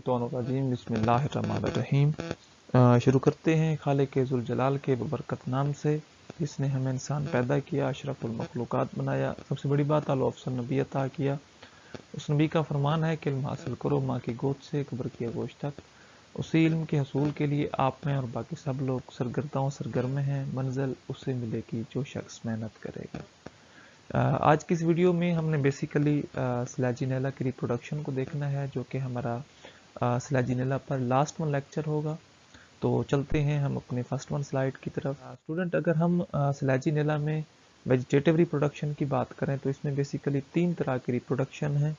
मिनश्शैतानिर्रजीम बिस्मिल्लाहिर्रहमानिर्रहीम। शुरू करते हैं खालिक ज़ुल जलाल के बबरकत नाम से, जिसने हमें इंसान पैदा किया, अशरफुल मखलूक़ात बनाया, सबसे बड़ी बात आला अफ़सल नबी अता किया। उस नबी का फरमान है कि इल्म हासिल करो माँ की गोद से कब्र की आगोश तक। उसी इल्म के हसूल के लिए आप में और बाकी सब लोग सरगर्म हैं। मंजिल उसे मिलेगी जो शख्स मेहनत करेगा। आज की इस वीडियो में हमने बेसिकली स्लैजिनेला की रिप्रोडक्शन को देखना है, जो कि हमारा स्लैजिनेला पर लास्ट वन लेक्चर होगा। तो चलते हैं हम अपने फर्स्ट वन स्लाइड की तरफ। स्टूडेंट, अगर हम स्लैजिनेला में वेजिटेटिव रिप्रोडक्शन की बात करें तो इसमें बेसिकली 3 तरह की रिप्रोडक्शन है।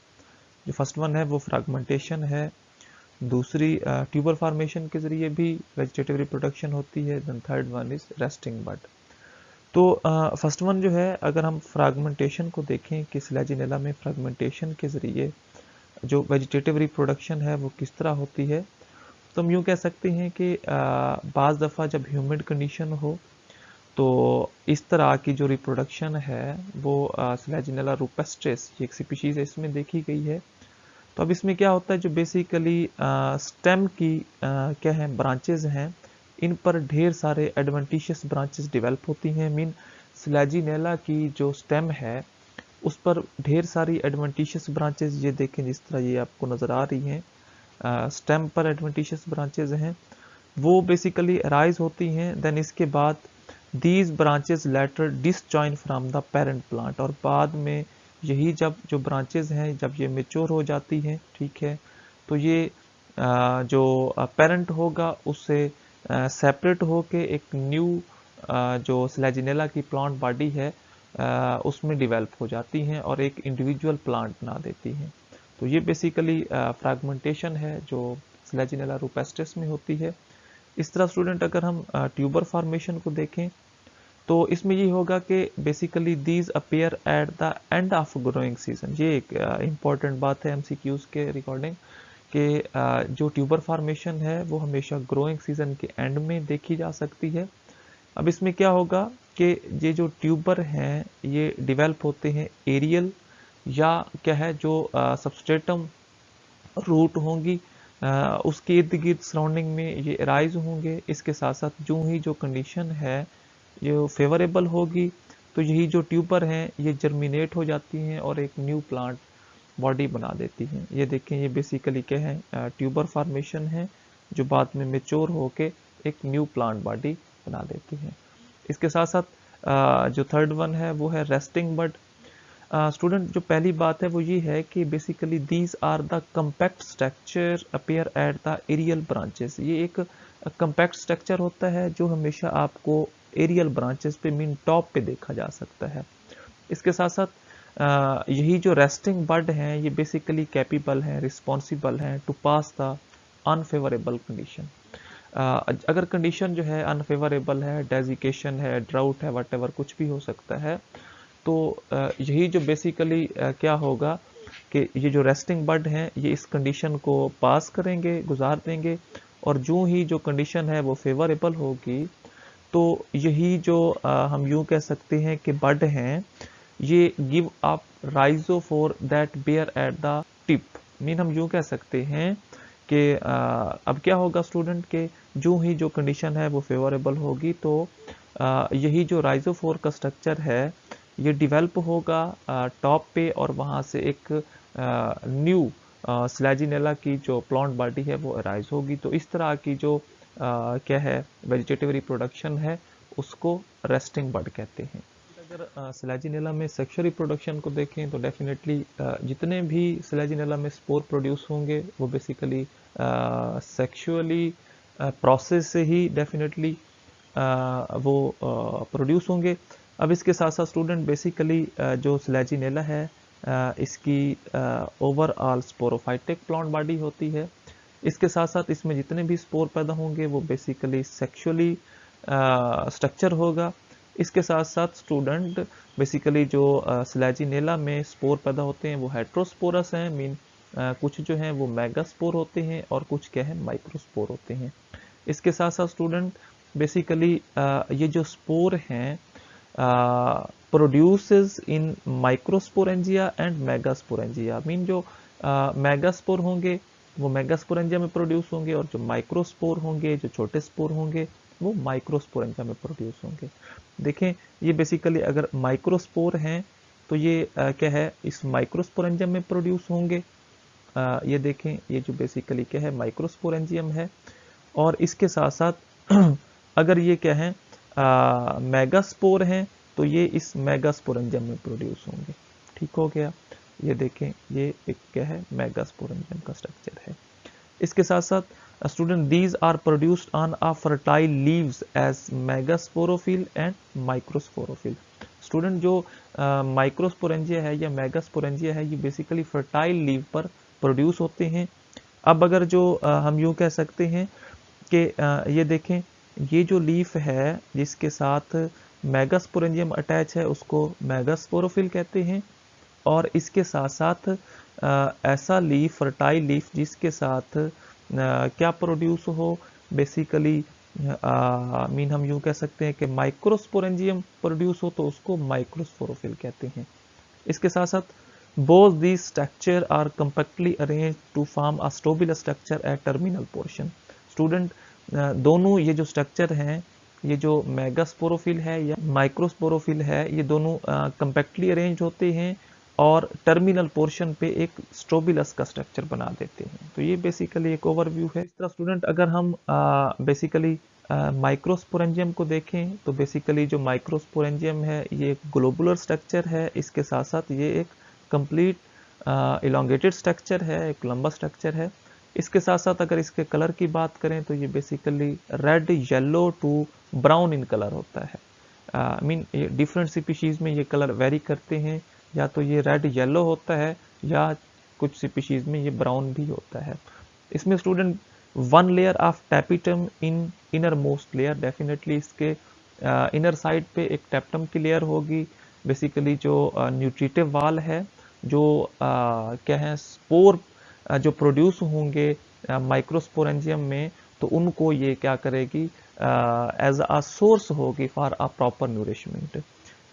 जो फर्स्ट वन है वो फ्रैगमेंटेशन है, दूसरी ट्यूबर फॉर्मेशन के ज़रिए भी वेजिटेटिव रिप्रोडक्शन होती है, then third one is resting bud. तो फर्स्ट वन जो है, अगर हम फ्रैगमेंटेशन को देखें कि स्लैजिनेला में फ्रैगमेंटेशन के ज़रिए जो वेजिटेटिव रिप्रोडक्शन है वो किस तरह होती है, तो हम यूँ कह सकते हैं कि बाज़ दफ़ा जब ह्यूमिड कंडीशन हो तो इस तरह की जो रिप्रोडक्शन है वो स्लैजिनेला रूपेस्ट्रिस, ये एक स्पीशीज़ है, इसमें देखी गई है। तो अब इसमें क्या होता है, जो बेसिकली स्टेम की क्या है ब्रांचेज हैं, इन पर ढेर सारे एडवेंटिशियस ब्रांचेस डेवलप होती हैं। मीन स्लैजिनेला की जो स्टेम है उस पर ढेर सारी एडवेंटिशियस ब्रांचेस, ये देखें जिस तरह ये आपको नज़र आ रही हैं, स्टेम पर एडवेंटिशियस ब्रांचेस हैं, वो बेसिकली अराइज होती हैं। देन इसके बाद these branches later disjoin from the parent plant, और बाद में यही जब जो ब्रांचेस हैं जब ये मेच्योर हो जाती हैं, ठीक है, तो ये जो पेरेंट होगा उससे सेपरेट होके एक न्यू जो स्लैजिनेला की प्लांट बॉडी है उसमें डेवलप हो जाती हैं और एक इंडिविजुअल प्लांट बना देती हैं। तो ये बेसिकली फ्रैगमेंटेशन है जो स्लैजिनेला रूपेस्ट्रिस में होती है। इस तरह स्टूडेंट, अगर हम ट्यूबर फॉर्मेशन को देखें तो इसमें ये होगा कि basically these appear at the end of growing season. ये एक इम्पॉर्टेंट बात है एमसीक्यूज के रिकॉर्डिंग कि जो ट्यूबर फॉर्मेशन है वो हमेशा ग्रोइंग सीजन के एंड में देखी जा सकती है। अब इसमें क्या होगा कि ये जो ट्यूबर हैं ये डेवलप होते हैं एरियल या क्या है जो सबस्ट्रेटम रूट होंगी, उसके इर्द गिर्द सराउंडिंग में ये अराइज होंगे। इसके साथ साथ जो ही जो कंडीशन है ये फेवरेबल होगी तो यही जो ट्यूबर हैं ये जर्मिनेट हो जाती हैं और एक न्यू प्लांट बॉडी बना देती हैं। ये देखें, ये बेसिकली क्या है, ट्यूबर फॉर्मेशन है जो बाद में मेच्योर होके एक न्यू प्लांट बॉडी बना देती हैं। इसके साथ साथ जो थर्ड वन है वो है रेस्टिंग बड। स्टूडेंट, जो पहली बात है वो ये है कि basically these are the compact structure appear at the aerial branches. ये एक कंपैक्ट स्ट्रक्चर होता है जो हमेशा आपको एरियल ब्रांचेस पे मीन टॉप पे देखा जा सकता है। इसके साथ साथ यही जो रेस्टिंग बड हैं ये बेसिकली कैपेबल हैं, रिस्पॉन्सिबल हैं to pass the unfavourable condition. अगर कंडीशन जो है अनफेवरेबल है, डेजिकेशन है, ड्राउट है, वट कुछ भी हो सकता है, तो यही जो बेसिकली क्या होगा कि ये जो रेस्टिंग बड हैं ये इस कंडीशन को पास करेंगे, गुजार देंगे, और जो ही जो कंडीशन है वो फेवरेबल होगी तो यही जो हम यूँ कह सकते हैं कि बड हैं ये give up rhizophore that bear at the tip. Mean हम यूँ कह सकते हैं कि अब क्या होगा स्टूडेंट के जो ही जो कंडीशन है वो फेवरेबल होगी तो यही जो राइजोफोर का स्ट्रक्चर है ये डेवलप होगा टॉप पे, और वहाँ से एक न्यू स्लैजिनेला की जो प्लांट बॉडी है वो अराइज होगी। तो इस तरह की जो क्या है वेजिटेटिव रिप्रोडक्शन है उसको रेस्टिंग बड कहते हैं। अगर स्लैजिनेला में सेक्सुअल रिप्रोडक्शन को देखें तो डेफिनेटली जितने भी स्लैजिनेला में स्पोर प्रोड्यूस होंगे वो बेसिकली सेक्सुअली प्रोसेस से ही डेफिनेटली वो प्रोड्यूस होंगे। अब इसके साथ साथ स्टूडेंट बेसिकली जो स्लैजिनेला है इसकी ओवरऑल स्पोरोफाइटिक प्लांट बॉडी होती है। इसके साथ साथ इसमें जितने भी स्पोर पैदा होंगे वो बेसिकली सेक्सुअली स्ट्रक्चर होगा। इसके साथ साथ स्टूडेंट बेसिकली जो स्लैजिनेला में स्पोर पैदा होते हैं वो हेट्रोस्पोरस हैं, मीन कुछ जो हैं वो मेगास्पोर होते हैं और कुछ क्या है माइक्रोस्पोर होते हैं। इसके साथ साथ स्टूडेंट बेसिकली ये जो स्पोर हैं produces in microsporangia and megasporangia. Mean जो मेगास्पोर होंगे वो मेगास्पोरेंजिया में प्रोड्यूस होंगे, और जो माइक्रोस्पोर होंगे, जो छोटे स्पोर होंगे, वो माइक्रोस्पोरेंजिया में प्रोड्यूस होंगे। देखें ये बेसिकली अगर माइक्रोस्पोर हैं तो ये क्या है, इस माइक्रोस्पोरेंजियम में प्रोड्यूस होंगे। ये देखें ये जो बेसिकली क्या है, माइक्रोस्पोरेंजियम है। और इसके साथ साथ अगर ये क्या है, मेगास्पोर हैं तो ये इस मेगास्पोरेंजियम में प्रोड्यूस होंगे। ठीक हो गया। ये देखें ये एक क्या है, मेगास्पोरेंजियम का स्ट्रक्चर है। इसके साथ साथ student these are produced on a fertile leaves as megasporophyll and microsporophyll. Student जो माइक्रोस्पोरेंजिया है या मेगास्पोरेंजिया है, ये बेसिकली फर्टाइल लीव पर प्रोड्यूस होते हैं। अब अगर जो हम यूँ कह सकते हैं कि ये देखें ये जो लीफ है जिसके साथ मेगास्पोरेंजियम अटैच है उसको मेगास्पोरोफिल कहते हैं। और इसके साथ साथ ऐसा लीफ, फर्टाइल लीफ जिसके साथ क्या प्रोड्यूस हो, बेसिकली मीन हम यूं कह सकते हैं कि माइक्रोस्पोरेंजियम प्रोड्यूस हो तो उसको माइक्रोस्पोरोफिल कहते हैं। इसके साथ साथ both these structure are compactly arranged to form a stable structure at terminal portion। Student दोनों ये जो स्ट्रक्चर हैं, ये जो मेगास्पोरोफिल है या माइक्रोस्पोरोफिल है, ये दोनों कंपैक्टली अरेंज होते हैं और टर्मिनल पोर्शन पे एक स्ट्रोबिलस का स्ट्रक्चर बना देते हैं। तो ये बेसिकली एक ओवरव्यू है। इस तरह स्टूडेंट अगर हम बेसिकली माइक्रोस्पोरेंजियम को देखें तो बेसिकली जो माइक्रोस्पोरेंजियम है ये एक ग्लोबुलर स्ट्रक्चर है। इसके साथ साथ ये एक कंप्लीट इलोंगेटेड स्ट्रक्चर है, एक लंबा स्ट्रक्चर है। इसके साथ साथ अगर इसके कलर की बात करें तो ये basically red yellow to brown in colour होता है। मीन ये डिफरेंट स्पीशीज में ये कलर वेरी करते हैं, या तो ये रेड येलो होता है या कुछ स्पीशीज में ये ब्राउन भी होता है। इसमें student one layer of tapetum in inner most layer, definitely इसके इनर साइड पे एक टैप्टम की लेयर होगी। बेसिकली जो न्यूट्रिटिव वाल है, जो क्या है, स्पोर जो प्रोड्यूस होंगे माइक्रोस्पोरेंजियम में, तो उनको ये क्या करेगी, एज अ सोर्स होगी फॉर अ प्रॉपर न्यूरिशमेंट।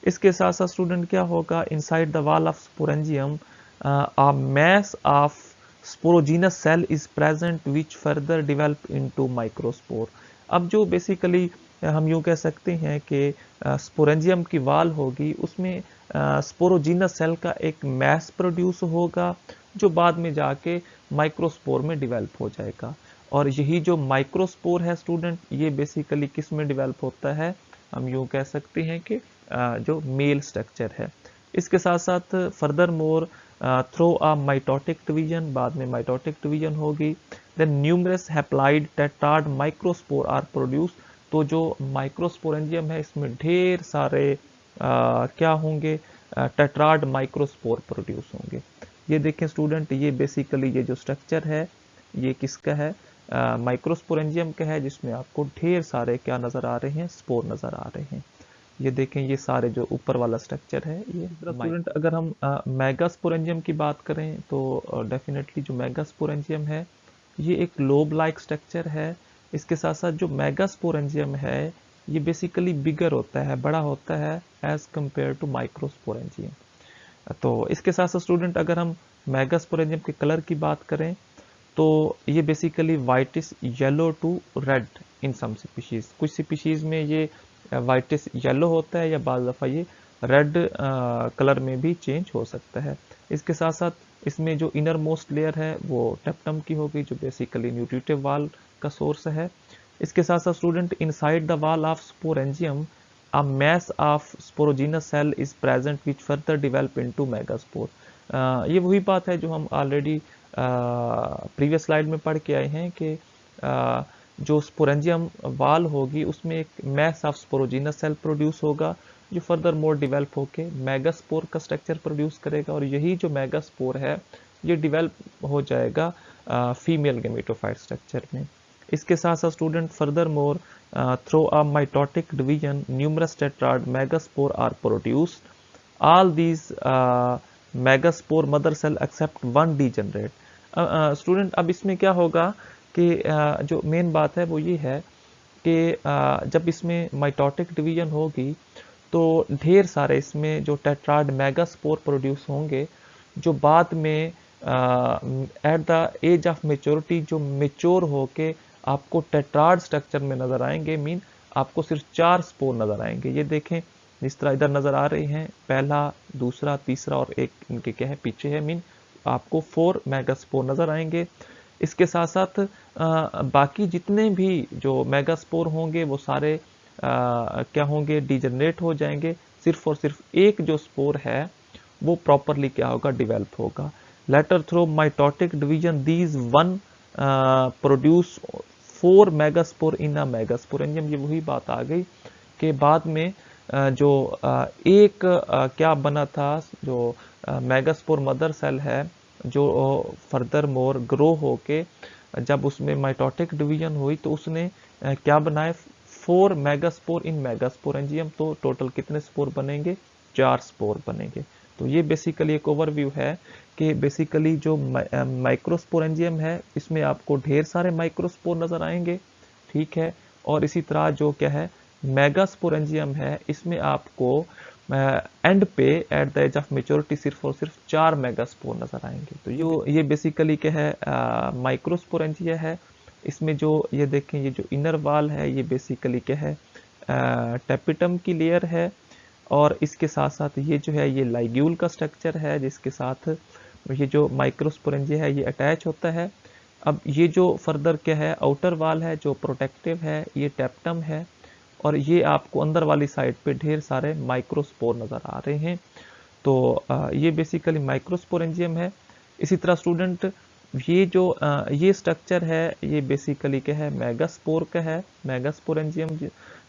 इसके साथ साथ स्टूडेंट क्या होगा, inside the wall of sporangium a mass of sporogenous cell is present which further develop into microspore. अब जो बेसिकली हम यूँ कह सकते हैं कि स्पोरेंजियम की वाल होगी, उसमें स्पोरोजीनस सेल का एक मैस प्रोड्यूस होगा जो बाद में जाके माइक्रोस्पोर में डेवलप हो जाएगा। और यही जो माइक्रोस्पोर है स्टूडेंट, ये बेसिकली किस में डेवलप होता है, हम यूँ कह सकते हैं कि जो मेल स्ट्रक्चर है। इसके साथ साथ further more through a mitotic division, बाद में माइटोटिक डिवीजन होगी। Then numerous haploid tetrad microspore are produce. तो जो माइक्रोस्पोरेंजियम है इसमें ढेर सारे क्या होंगे, टेट्राड माइक्रोस्पोर प्रोड्यूस होंगे। ये देखें स्टूडेंट, ये बेसिकली ये जो स्ट्रक्चर है ये किसका है, माइक्रोस्पोरेंजियम का है, जिसमें आपको ढेर सारे क्या नज़र आ रहे हैं, स्पोर नज़र आ रहे हैं। ये देखें ये सारे जो ऊपर वाला स्ट्रक्चर है ये। स्टूडेंट अगर हम मेगास्पोरेंजियम की बात करें तो डेफिनेटली जो मेगास्पोरेंजियम है ये एक लोब लाइक स्ट्रक्चर है। इसके साथ साथ जो मेगास्पोरेंजियम है ये बेसिकली बिगर होता है, बड़ा होता है एज कंपेयर टू माइक्रोस्पोरेंजियम। तो इसके साथ साथ स्टूडेंट अगर हम मेगास्पोरेंजियम के कलर की बात करें तो ये basically whitish yellow to red in some species. कुछ स्पीशीज में ये वाइटिश येलो होता है या बाज़ दफ़ा ये रेड कलर में भी चेंज हो सकता है। इसके साथ साथ इसमें जो इनर मोस्ट लेयर है वो टेप्टम की होगी, जो बेसिकली न्यूट्रिटिव वाल का सोर्स है। इसके साथ साथ student inside the wall of sporangium a mass of sporogenous cell is present which further develop into megaspore. ये वही बात है जो हम ऑलरेडी प्रीवियस स्लाइड में पढ़ के आए हैं कि जो स्पोरेंजियम वाल होगी उसमें एक mass of sporogenous cell produce होगा जो फर्दर मोर डेवलप होके मेगास्पोर का स्ट्रक्चर प्रोड्यूस करेगा। और यही जो मेगास्पोर है ये डेवलप हो जाएगा फीमेल गेमेटोफाइट स्ट्रक्चर में। इसके साथ साथ student further more through a mitotic division numerous tetrad megaspore are produced. All these megaspore mother cell except one degenerate. Student अब इसमें क्या होगा कि जो मेन बात है वो ये है कि जब इसमें माइटोटिक डिवीजन होगी तो ढेर सारे इसमें जो टेट्राड मेगास्पोर प्रोड्यूस होंगे जो बाद में at the age of maturity जो मेच्योर होके आपको टेट्राड स्ट्रक्चर में नजर आएंगे, मीन आपको सिर्फ 4 स्पोर नजर आएंगे। ये देखें जिस तरह इधर नजर आ रहे हैं, पहला, दूसरा, तीसरा और एक इनके क्या है पीछे है, मीन आपको 4 मेगास्पोर नजर आएंगे। इसके साथ साथ बाकी जितने भी जो मेगास्पोर होंगे वो सारे क्या होंगे, डिजनरेट हो जाएंगे। सिर्फ और सिर्फ एक जो स्पोर है वो प्रॉपरली क्या होगा, डेवलप होगा। Later through mitotic division these one produce 4 megaspore in a megasporangium. ये वही बात आ गई कि बाद में जो एक क्या बना था, जो मेगास्पोर मदर सेल है जो फर्दर मोर ग्रो होके जब उसमें माइटोटिक डिवीजन हुई तो उसने क्या बनाए, 4 मेगास्पोर इन मेगास्पोरेंजियम। तो टोटल कितने स्पोर बनेंगे, 4 स्पोर बनेंगे। तो ये बेसिकली एक ओवरव्यू है कि बेसिकली जो माइक्रोस्पोरेंजियम है इसमें आपको ढेर सारे माइक्रोस्पोर नजर आएंगे, ठीक है। और इसी तरह जो क्या है मेगास्पोरेंजियम है, इसमें आपको एंड पे at the age of maturity सिर्फ और सिर्फ 4 मेगास्पोर नजर आएंगे। तो ये बेसिकली क्या है, माइक्रोस्पोरेंजिया है। इसमें जो ये देखें, ये जो इनर वाल है ये बेसिकली क्या है, टेपिटम की लेयर है। और इसके साथ साथ ये जो है ये लाइग्यूल का स्ट्रक्चर है जिसके साथ ये जो माइक्रोस्पोरेंजिया है ये अटैच होता है। अब ये जो फर्दर क्या है आउटर वाल है जो प्रोटेक्टिव है, ये टेप्टम है। और ये आपको अंदर वाली साइड पे ढेर सारे माइक्रोस्पोर नजर आ रहे हैं। तो ये बेसिकली माइक्रोस्पोरेंजियम है। इसी तरह स्टूडेंट ये जो ये स्ट्रक्चर है ये बेसिकली क्या है, मेगास्पोर का है, मेगास्पोरेंजियम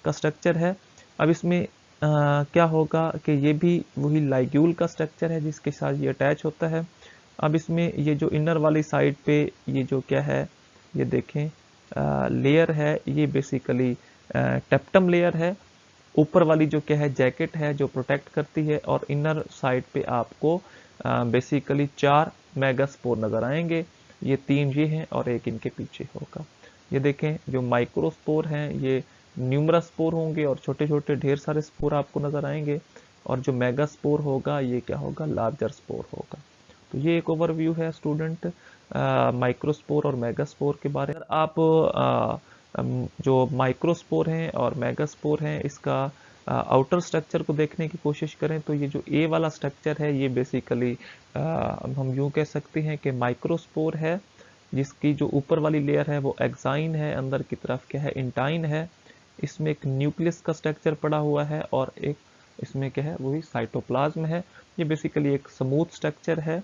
का स्ट्रक्चर है। अब इसमें क्या होगा कि ये भी वही लाइग्यूल का स्ट्रक्चर है जिसके साथ ये अटैच होता है। अब इसमें ये जो इनर वाली साइड पे ये जो क्या है, ये देखें लेयर है, ये बेसिकली टेप्टम लेयर है। ऊपर वाली जो क्या है जैकेट है जो प्रोटेक्ट करती है। और इनर साइड पे आपको बेसिकली 4 मेगास्पोर नजर आएंगे। ये 3 ये हैं और एक इनके पीछे होगा। ये देखें जो माइक्रोस्पोर हैं ये न्यूमरस स्पोर होंगे और छोटे छोटे ढेर सारे स्पोर आपको नजर आएंगे। और जो मेगास्पोर होगा ये क्या होगा, लार्जर स्पोर होगा। तो ये एक ओवरव्यू है स्टूडेंट माइक्रोस्पोर और मेगास्पोर के बारे में। आप जो माइक्रोस्पोर हैं और मेगास्पोर हैं इसका आउटर स्ट्रक्चर को देखने की कोशिश करें तो ये जो ए वाला स्ट्रक्चर है ये बेसिकली हम यूं कह सकते हैं कि माइक्रोस्पोर है, जिसकी जो ऊपर वाली लेयर है वो एक्साइन है, अंदर की तरफ क्या है इंटाइन है। इसमें एक न्यूक्लियस का स्ट्रक्चर पड़ा हुआ है और एक इसमें क्या है वही साइटोप्लाज्म है। ये बेसिकली एक स्मूथ स्ट्रक्चर है।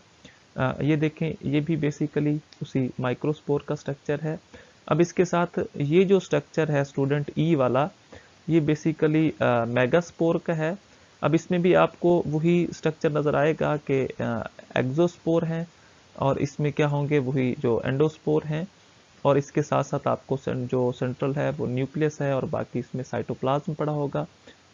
ये देखें ये भी बेसिकली उसी माइक्रोस्पोर का स्ट्रक्चर है। अब इसके साथ ये जो स्ट्रक्चर है स्टूडेंट ई वाला, ये बेसिकली मेगास्पोर का है। अब इसमें भी आपको वही स्ट्रक्चर नजर आएगा कि एक्सोस्पोर हैं और इसमें क्या होंगे वही जो एंडोस्पोर हैं। और इसके साथ साथ आपको जो सेंट्रल है वो न्यूक्लियस है और बाकी इसमें साइटोप्लाज्म पड़ा होगा।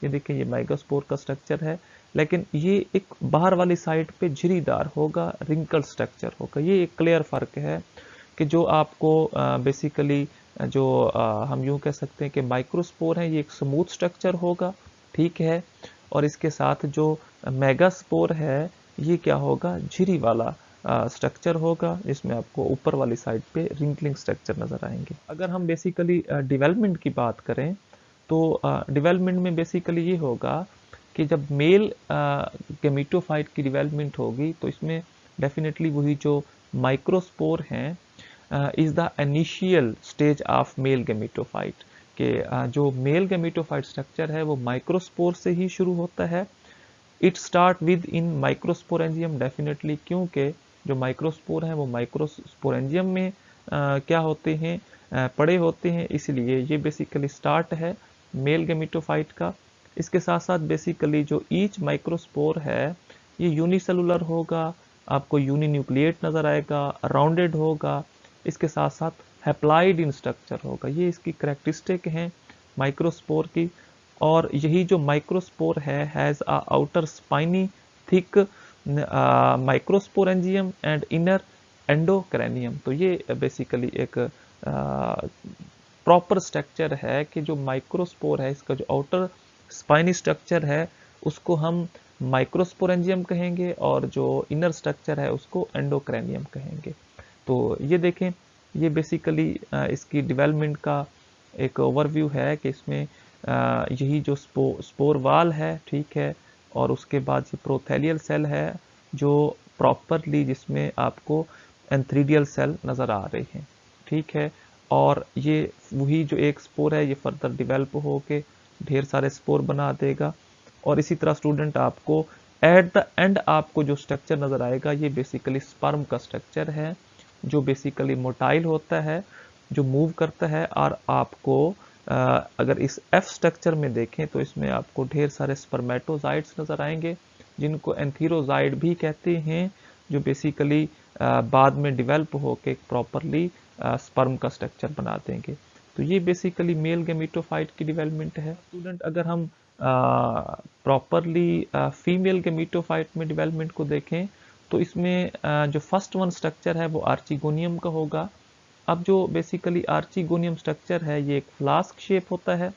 ये देखें ये मेगास्पोर का स्ट्रक्चर है, लेकिन ये एक बाहर वाली साइड पे झिरीदार होगा, रिंकल स्ट्रक्चर होगा। ये एक क्लियर फर्क है कि जो आपको बेसिकली जो हम यूं कह सकते हैं कि माइक्रोस्पोर है ये एक स्मूथ स्ट्रक्चर होगा, ठीक है। और इसके साथ जो मेगास्पोर है ये क्या होगा, झिरी वाला स्ट्रक्चर होगा, जिसमें आपको ऊपर वाली साइड पे रिंकलिंग स्ट्रक्चर नजर आएंगे। अगर हम बेसिकली डेवलपमेंट की बात करें तो डेवलपमेंट में बेसिकली ये होगा कि जब मेल गैमेटोफाइट की डेवलपमेंट होगी तो इसमें डेफिनेटली वही जो माइक्रोस्पोर हैं is the initial stage of male gametophyte के जो मेल गैमेटोफाइट स्ट्रक्चर है वो माइक्रोस्पोर से ही शुरू होता है। It start with in microsporangium definitely, क्योंकि जो माइक्रोस्पोर हैं वो माइक्रोस्पोरेंजियम में क्या होते हैं, पड़े होते हैं, इसलिए ये बेसिकली स्टार्ट है मेल गैमेटोफाइट का। इसके साथ साथ बेसिकली जो ईच माइक्रोस्पोर है ये यूनिसेलुलर होगा, आपको यूनिन्यूक्लिएट नजर आएगा, राउंडेड होगा। इसके साथ साथ हैप्लाइड इन स्ट्रक्चर होगा। ये इसकी करेक्टरिस्टिक हैं माइक्रोस्पोर की। और यही जो माइक्रोस्पोर है has a outer spiny thick microsporangium and inner endocranium. तो ये बेसिकली एक प्रॉपर स्ट्रक्चर है कि जो माइक्रोस्पोर है इसका जो आउटर स्पाइनी स्ट्रक्चर है उसको हम माइक्रोस्पोरेंजियम कहेंगे और जो इनर स्ट्रक्चर है उसको एंडोक्रेनियम कहेंगे। तो ये देखें, ये बेसिकली इसकी डेवलपमेंट का एक ओवरव्यू है कि इसमें यही जो स्पोर वाल है, ठीक है, और उसके बाद ये प्रोथेलियल सेल है जो प्रॉपरली जिसमें आपको एंथ्रीडियल सेल नज़र आ रहे हैं, ठीक है। और ये वही जो एक स्पोर है ये फर्दर डेवलप होके ढेर सारे स्पोर बना देगा। और इसी तरह स्टूडेंट आपको एट द एंड आपको जो स्ट्रक्चर नज़र आएगा ये बेसिकली स्पर्म का स्ट्रक्चर है, जो बेसिकली मोटाइल होता है, जो मूव करता है। और आपको अगर इस एफ स्ट्रक्चर में देखें तो इसमें आपको ढेर सारे स्पर्मेटोजाइट्स नज़र आएंगे, जिनको एंथीरोजाइड भी कहते हैं, जो बेसिकली बाद में डेवलप होके प्रॉपरली स्पर्म का स्ट्रक्चर बना देंगे। तो ये बेसिकली मेल गेमीटोफाइट की डेवलपमेंट है। स्टूडेंट अगर हम प्रॉपरली फीमेल गेमीटोफाइट में डेवलपमेंट को देखें तो इसमें जो फर्स्ट वन स्ट्रक्चर है वो आर्चिगोनियम का होगा। अब जो बेसिकली आर्चिगोनियम स्ट्रक्चर है ये एक फ्लास्क शेप होता है,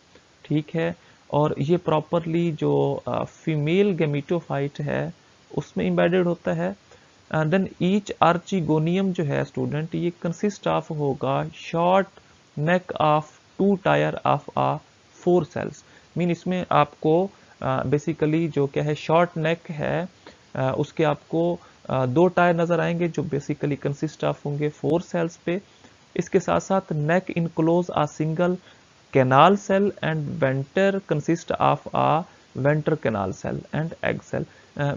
ठीक है, और ये प्रॉपरली जो फीमेल गेमीटोफाइट है उसमें एम्बेडेड होता है। देन ईच आर्चिगोनियम जो है स्टूडेंट ये कंसिस्ट ऑफ होगा short neck of two tier of a 4 cells. Mean इसमें आपको बेसिकली जो क्या है शॉर्ट नेक है उसके आपको 2 टायर नजर आएंगे जो बेसिकली कंसिस्ट ऑफ होंगे 4 सेल्स पे। इसके साथ साथ neck enclose a single canal cell and venter consist of a venter canal cell and egg cell.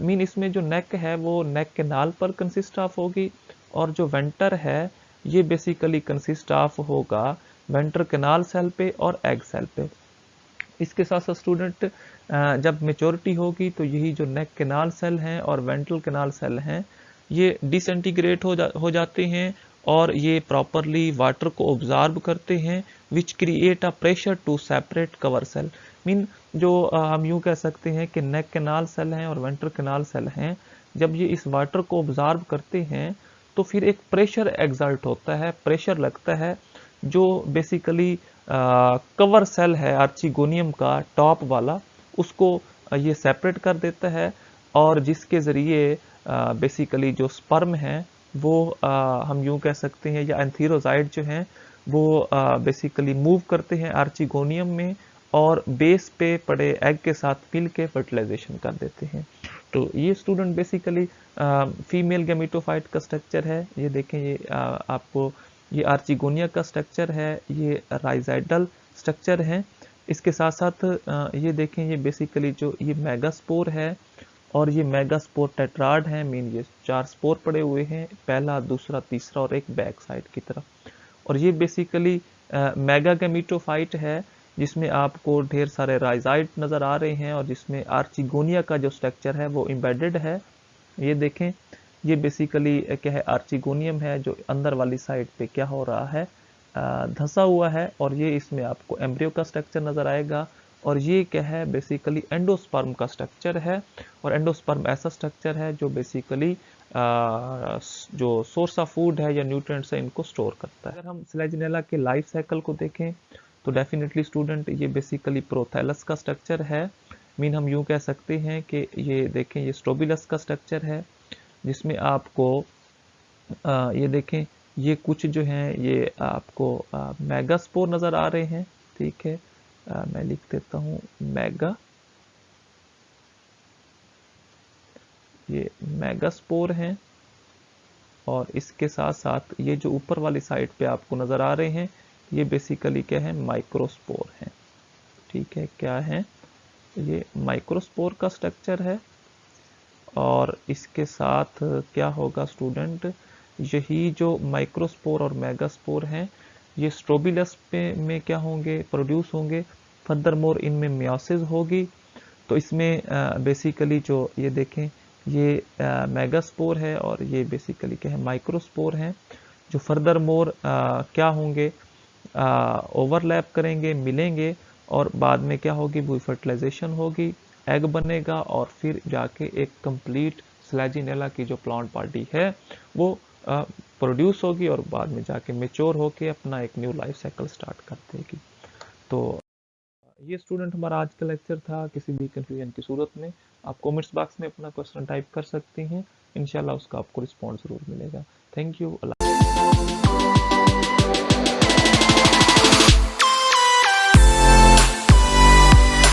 Mean इसमें जो नेक है वो नेक कैनाल पर कंसिस्ट ऑफ होगी, और जो वेंटर है ये बेसिकली कंसिस्ट ऑफ होगा वेंटर कैनाल सेल पे और एग सेल पे। इसके साथ साथ स्टूडेंट जब मेच्योरिटी होगी तो यही जो नेक कैनाल सेल हैं और वेंट्रल कैनाल सेल हैं ये डिसइंटीग्रेट हो जाते हैं और ये प्रॉपरली वाटर को ऑब्जॉर्ब करते हैं, which create a pressure to separate cover cell. Mean जो हम यूं कह सकते हैं कि नेक कैनाल सेल हैं और वेंट्रल कैनाल सेल हैं, जब ये इस वाटर को ऑब्जॉर्ब करते हैं तो फिर एक प्रेशर एक्सर्ट होता है, प्रेशर लगता है, जो बेसिकली कवर सेल है आर्चिगोनियम का टॉप वाला, उसको ये सेपरेट कर देता है, और जिसके ज़रिए बेसिकली जो स्पर्म है वो हम यूं कह सकते हैं, या एंथीरोजाइड जो हैं वो बेसिकली मूव करते हैं आर्चिगोनियम में और बेस पे पड़े एग के साथ मिल के फर्टिलाइजेशन कर देते हैं। तो ये स्टूडेंट बेसिकली फीमेल गेमीटोफाइट का स्ट्रक्चर है। ये देखें, ये आपको ये आर्चिगोनिया का स्ट्रक्चर है, ये राइजाइडल स्ट्रक्चर है। इसके साथ साथ ये देखें, ये बेसिकली जो ये मेगास्पोर है और ये मेगास्पोर टेट्राड है। मीन ये 4 स्पोर पड़े हुए हैं, पहला, दूसरा, तीसरा और एक बैक साइड की तरफ। और ये बेसिकली मेगा गेमीटोफाइट है जिसमें आपको ढेर सारे राइजाइड नज़र आ रहे हैं और जिसमें आर्चिगोनिया का जो स्ट्रक्चर है वो एम्बेडेड है। ये देखें, ये बेसिकली क्या है आर्चिगोनियम है जो अंदर वाली साइड पे क्या हो रहा है धंसा हुआ है, और ये इसमें आपको एम्ब्रियो का स्ट्रक्चर नज़र आएगा। और ये क्या है बेसिकली एंडोस्पर्म का स्ट्रक्चर है, और एंडोस्पर्म ऐसा स्ट्रक्चर है जो बेसिकली जो सोर्स ऑफ फूड है या न्यूट्रिएंट्स है इनको स्टोर करता है। अगर हम स्लेजिनेला के लाइफ साइकिल को देखें तो डेफिनेटली स्टूडेंट ये बेसिकली प्रोथैलस का स्ट्रक्चर है। मीन हम यूं कह सकते हैं कि ये देखें, ये स्ट्रोबिलस का स्ट्रक्चर है जिसमें आपको ये देखें, ये कुछ जो हैं ये आपको मेगास्पोर नज़र आ रहे हैं, ठीक है। मैं लिख देता हूँ मेगा, ये मेगास्पोर हैं, और इसके साथ साथ ये जो ऊपर वाली साइड पे आपको नज़र आ रहे हैं ये बेसिकली क्या है माइक्रोस्पोर हैं, ठीक है। क्या है ये माइक्रोस्पोर का स्ट्रक्चर है। और इसके साथ क्या होगा स्टूडेंट, यही जो माइक्रोस्पोर और मेगास्पोर हैं ये स्ट्रोबिलस में क्या होंगे, प्रोड्यूस होंगे। फर्दर मोर इनमें मियोसिस होगी। तो इसमें बेसिकली जो ये देखें, ये मेगास्पोर है और ये बेसिकली क्या है माइक्रोस्पोर हैं, जो फर्दर मोर क्या होंगे, ओवरलैप करेंगे, मिलेंगे, और बाद में क्या होगी, वो फर्टिलाइजेशन होगी, एग बनेगा, और फिर जाके एक कंप्लीट स्लेजिनेला की जो प्लांट बॉडी है वो प्रोड्यूस होगी, और बाद में जाके मेच्योर होके अपना एक न्यू लाइफ साइकिल स्टार्ट कर देगी। तो ये स्टूडेंट हमारा आज का लेक्चर था। किसी भी कंफ्यूजन की सूरत में आप कमेंट्स बॉक्स में अपना क्वेश्चन टाइप कर सकते हैं, इंशाल्लाह उसका आपको रिस्पॉन्स जरूर मिलेगा। Thank you.